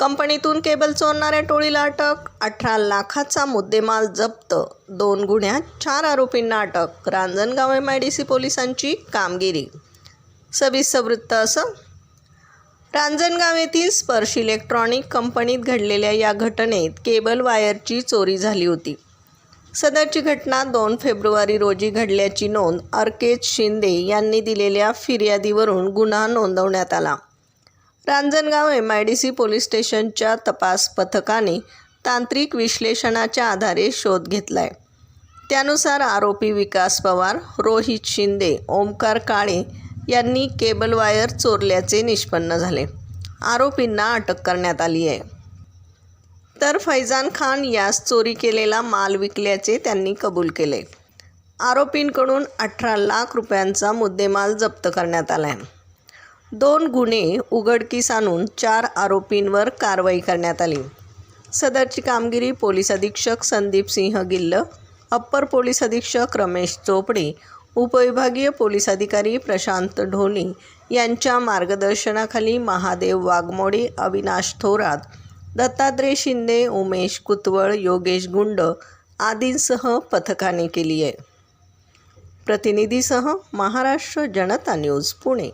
कंपनीतून केबल चोरणाऱ्या टोळीला अटक, 18 लाखाचा मुद्देमाल जप्त, 2 गुन्ह्यात 4 आरोपींना अटक. रांजणगाव MIDC पोलिसांची कामगिरी. सविस्तर वृत्त असं. रांजणगाव येथील स्पर्श इलेक्ट्रॉनिक कंपनीत घडलेल्या या घटनेत केबल वायरची चोरी झाली होती. सदरची घटना 2 फेब्रुवारी रोजी घडल्याची नोंद अर्केश शिंदे यांनी दिलेल्या फिर्यादीवरून गुन्हा नोंदवण्यात आला. रांजणगाव MIDC पोलीस स्टेशनच्या तपास पथकाने तांत्रिक विश्लेषणाच्या आधारे शोध घेतलाय. त्यानुसार आरोपी विकास पवार, रोहित शिंदे, ओमकार काळे यांनी केबल वायर चोरल्याचे निष्पन्न झाले. आरोपींना अटक करण्यात आली आहे. तर फैजान खान यास चोरी केलेला माल विकल्याचे त्यांनी कबूल केले. आरोपींकडून 18 लाख रुपयांचा मुद्देमाल जप्त करण्यात आला आहे. 2 गुन्हे उघडकीस आणून 4 आरोपींवर कारवाई करण्यात आली. सदरची कामगिरी पोलीस अधीक्षक संदीप सिंह गिल्ल, अप्पर पोलीस अधीक्षक रमेश चोपडे, उपविभागीय पोलीस अधिकारी प्रशांत ढोली यांच्या मार्गदर्शनाखाली महादेव वाघमोडे, अविनाश थोरात, दत्तात्रय शिंदे, उमेश कुतवळ, योगेश गुंड आदींसह पथकाने केली आहे. प्रतिनिधीसह महाराष्ट्र जनता न्यूज, पुणे.